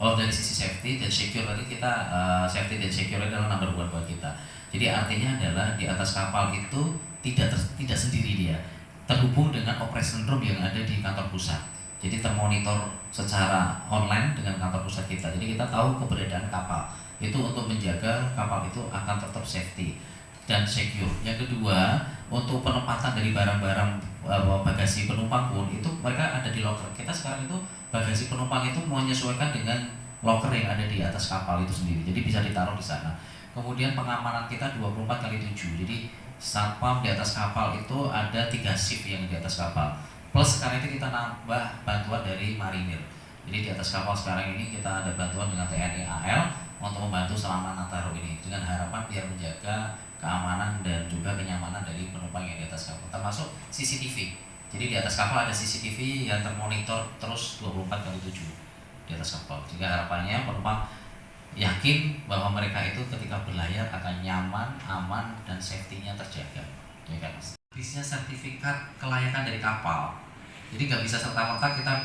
Oh dari sisi safety dan secure tadi kita safety dan secure adalah number 1 buat kita. Jadi artinya adalah di atas kapal itu tidak sendiri dia, terhubung dengan operation room yang ada di kantor pusat. Jadi termonitor secara online dengan kantor pusat kita. Jadi kita tahu keberadaan kapal. Itu untuk menjaga kapal itu akan tetap safety dan secure. Yang kedua, untuk penempatan dari barang-barang bagasi penumpang pun itu mereka ada di locker. Kita sekarang itu bagasi penumpang itu menyesuaikan dengan locker yang ada di atas kapal itu sendiri. Jadi bisa ditaruh di sana. Kemudian pengamanan kita 24/7. Jadi satpam di atas kapal itu ada 3 shift yang di atas kapal. Plus sekarang itu kita nambah bantuan dari marinir. Jadi di atas kapal sekarang ini kita ada bantuan dengan TNI AL untuk membantu selama Nataru ini dengan harapan biar menjaga keamanan dan juga kenyamanan dari penumpang yang di atas kapal, termasuk CCTV. Jadi di atas kapal ada CCTV yang termonitor terus 24/7 di atas kapal. Sehingga harapannya penumpang yakin bahwa mereka itu ketika berlayar akan nyaman, aman, dan safety-nya terjaga. Ya kan, Mas? Bisnya sertifikat kelayakan dari kapal. Jadi nggak bisa serta-merta kita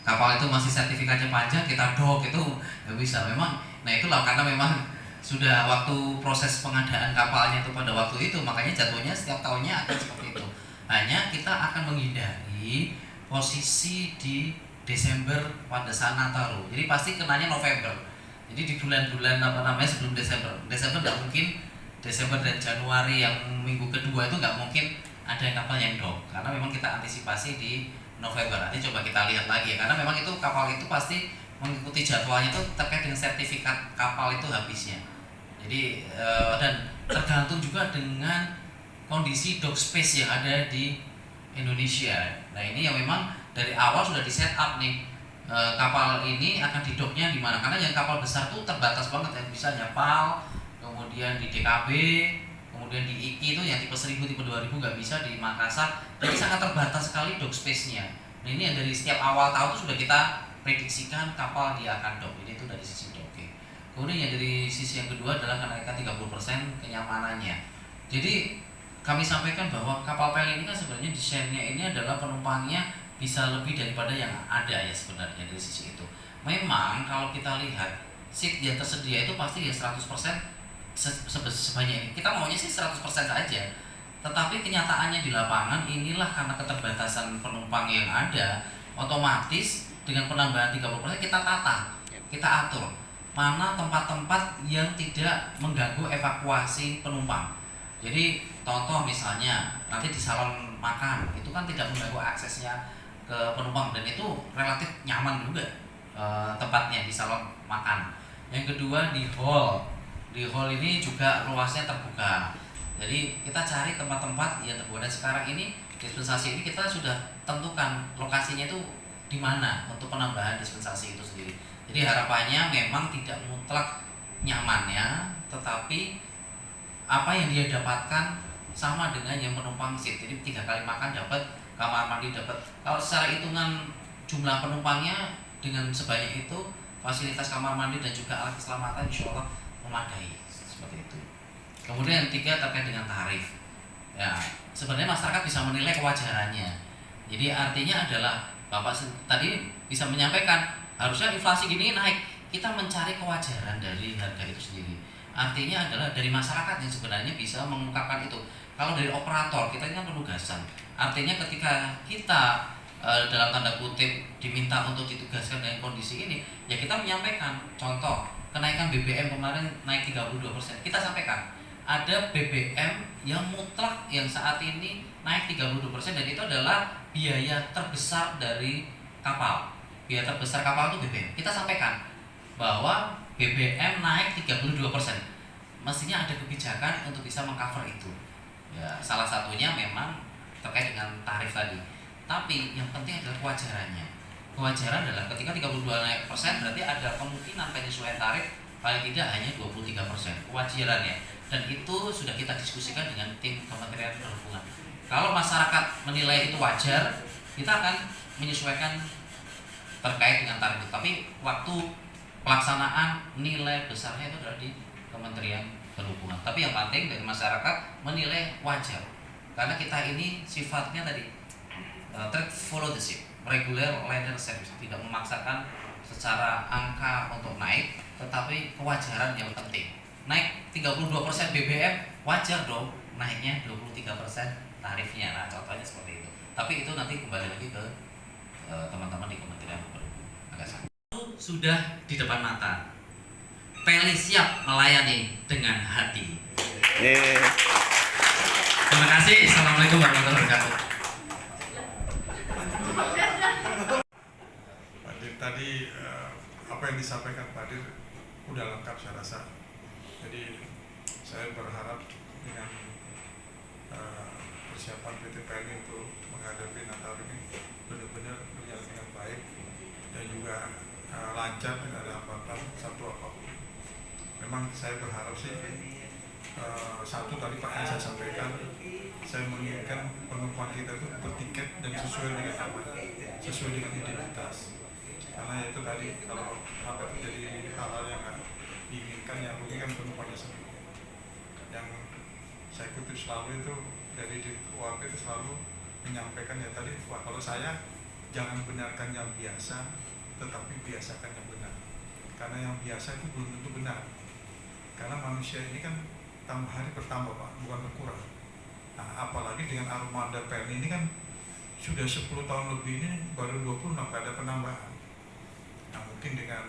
kapal itu masih sertifikatnya panjang kita dock, itu nggak bisa. Memang, nah itulah karena memang sudah waktu proses pengadaan kapalnya itu pada waktu itu, makanya jatuhnya setiap tahunnya akan seperti itu. Hanya kita akan menghindari posisi di Desember pada saat Nataru. Jadi pasti kenanya November. Jadi di bulan-bulan sebelum Desember nggak mungkin. Desember dan Januari yang minggu kedua itu nggak mungkin ada yang kapal yang dock, karena memang kita antisipasi di November. Nanti coba kita lihat lagi ya, karena memang itu kapal itu pasti mengikuti jadwalnya itu terkait dengan sertifikat kapal itu habisnya. Jadi dan tergantung juga dengan kondisi dock space yang ada di Indonesia. Nah ini yang memang dari awal sudah di set up nih, kapal ini akan di docknya di mana, karena yang kapal besar tuh terbatas banget yang bisa nyapal, kemudian di DKB, kemudian di IKI itu yang tipe tipe 1000, tipe 2000 nggak bisa di Makassar, jadi sangat terbatas sekali dock space-nya. Nah ini yang dari setiap awal tahun itu sudah kita prediksikan kapal dia akan dock. Ini itu dari sisi docking. Kemudian yang dari sisi yang kedua adalah kenaikan 30% kenyamanannya. Jadi kami sampaikan bahwa kapal pel ini kan sebenarnya desainnya ini adalah penumpangnya bisa lebih daripada yang ada ya sebenarnya dari sisi itu. Memang kalau kita lihat seat yang tersedia itu pasti ya 100% sebanyak ini. Kita maunya sih 100% saja. Tetapi kenyataannya di lapangan inilah karena keterbatasan penumpang yang ada, otomatis dengan penambahan 30% kita tata, kita atur mana tempat-tempat yang tidak mengganggu evakuasi penumpang. Jadi contoh misalnya nanti di salon makan itu kan tidak mengganggu aksesnya ke penumpang dan itu relatif nyaman juga tempatnya di salon makan. Yang kedua di hall. Di hall ini juga luasnya terbuka. Jadi kita cari tempat-tempat yang terbuka dan sekarang ini dispensasi ini kita sudah tentukan lokasinya itu di mana untuk penambahan dispensasi itu sendiri. Jadi harapannya memang tidak mutlak nyaman ya, tetapi apa yang dia dapatkan sama dengan yang penumpang seat. Jadi 3 kali makan dapat, kamar mandi dapat. Kalau secara hitungan jumlah penumpangnya dengan sebanyak itu, fasilitas kamar mandi dan juga alat keselamatan insya Allah memadai seperti itu. Kemudian yang ketiga terkait dengan tarif. Ya, sebenarnya masyarakat bisa menilai kewajarannya. Jadi artinya adalah Bapak tadi bisa menyampaikan harusnya inflasi gini naik. Kita mencari kewajaran dari harga itu sendiri. Artinya adalah dari masyarakat yang sebenarnya bisa mengungkapkan itu. Kalau dari operator kita ini kan penugasan. Artinya ketika kita dalam tanda kutip diminta untuk ditugaskan dengan kondisi ini, ya kita menyampaikan. Contoh kenaikan BBM kemarin naik 32%. Kita sampaikan ada BBM yang mutlak yang saat ini naik 32% dan itu adalah biaya terbesar dari kapal. Biaya terbesar kapal itu BBM. Kita sampaikan bahwa BBM naik 32%. Mestinya ada kebijakan untuk bisa mengcover itu. Ya, salah satunya memang terkait dengan tarif tadi. Tapi yang penting adalah kewajarannya. Kewajaran adalah ketika 32% berarti ada kemungkinan penyesuaian tarif paling tidak hanya 23% kewajarannya. Dan itu sudah kita diskusikan dengan tim Kementerian Perhubungan. Kalau masyarakat menilai itu wajar, kita akan menyesuaikan terkait dengan tarif itu. Tapi waktu pelaksanaan nilai besarnya itu adalah di Kementerian Perhubungan. Tapi yang penting dari masyarakat menilai wajar. Karena kita ini sifatnya tadi track follow the ship, regular liner service, tidak memaksakan secara angka untuk naik, tetapi kewajaran yang penting. Naik 32% BBM wajar dong, naiknya 23% tarifnya. Nah, contohnya seperti itu. Tapi itu nanti kembali lagi ke teman-teman di Kementerian Perhubungan. Sudah di depan mata. Peli siap melayani dengan hati. Terima kasih. Assalamualaikum warahmatullahi wabarakatuh. Pak Dir, tadi apa yang disampaikan Pak Dir udah lengkap saya rasa. Jadi saya berharap dengan persiapan PT PLN untuk menghadapi Natal ini benar-benar berjalan dengan baik dan juga lancar, tidak ada hambatan satu apapun. Memang saya berharap sih satu tadi Pak yang saya sampaikan, saya menginginkan penumpang kita itu bertiket dan sesuai dengan namanya, sesuai dengan identitas. Karena itu tadi kalau apa terjadi hal-hal yang diinginkan, yang rugikan penumpangnya sendiri. Yang saya kutip selalu itu dari di keluarga itu selalu menyampaikan ya tadi, wah kalau saya jangan benarkan yang biasa, tetapi biasakan yang benar. Karena yang biasa itu belum tentu benar. Karena manusia ini kan tambah hari bertambah Pak, bukan berkurang. Nah, apalagi dengan armada PLN ini kan sudah 10 tahun lebih, ini baru 26 ada penambahan. Nah mungkin dengan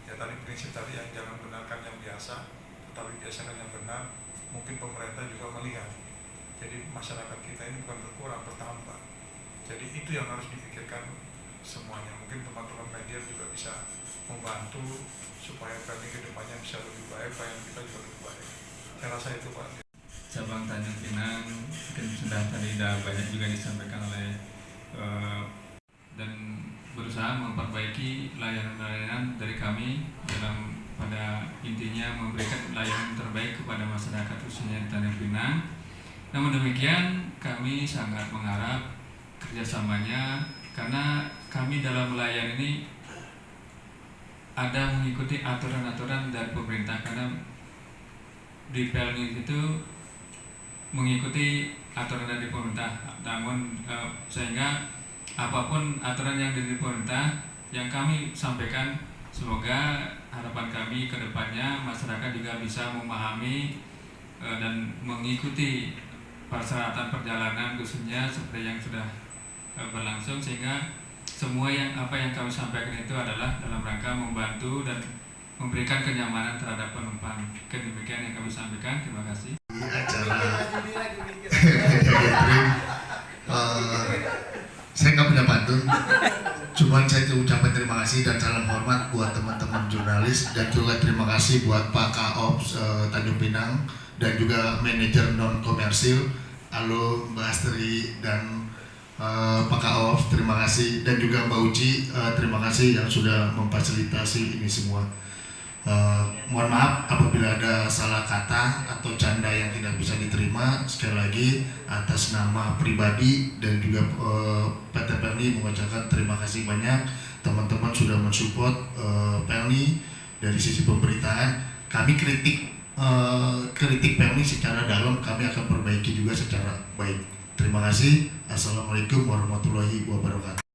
ya tadi prinsip tadi yang jangan benarkan yang biasa, tetapi biasakan yang benar, mungkin pemerintah juga melihat. Jadi masyarakat kita ini bukan berkurang, bertambah. Jadi itu yang harus dipikirkan semuanya. Mungkin teman-teman media juga bisa membantu supaya kami ke depannya bisa lebih baik, pelayanan kita juga lebih baik. Saya rasa itu Pak. Cabang Tanjung Pinang mungkin sudah tadi banyak juga disampaikan oleh dan berusaha memperbaiki layanan-layanan dari kami dalam pada intinya memberikan layanan terbaik kepada masyarakat khususnya di Tanjung Pinang. Namun demikian kami sangat mengharap kerjasamanya, karena kami dalam melayani ini ada mengikuti aturan-aturan dari pemerintah, karena di Pelni itu mengikuti aturan dari pemerintah. Namun sehingga apapun aturan yang dari pemerintah yang kami sampaikan, semoga harapan kami ke depannya masyarakat juga bisa memahami dan mengikuti persyaratan perjalanan khususnya seperti yang sudah berlangsung, sehingga semua apa yang kami sampaikan itu adalah dalam rangka membantu dan memberikan kenyamanan terhadap penumpang. Demikian yang kami sampaikan. Terima kasih. Acara saya nggak punya pantun, cuman saya ucapkan terima kasih dan salam hormat buat teman-teman jurnalis, dan juga terima kasih buat Pak Kaops Tanjung Pinang dan juga manajer non komersil. Halo Mbak Astri dan Pak Kaops, terima kasih, dan juga Mbak Uci, terima kasih yang sudah memfasilitasi ini semua. Mohon maaf apabila ada salah kata atau canda yang tidak bisa diterima. Sekali lagi atas nama pribadi dan juga PT Pelni mengucapkan terima kasih banyak. Teman-teman sudah mensupport Pelni dari sisi pemberitaan. Kami kritik Pelni secara dalam, kami akan perbaiki juga secara baik. Terima kasih. Assalamualaikum warahmatullahi wabarakatuh.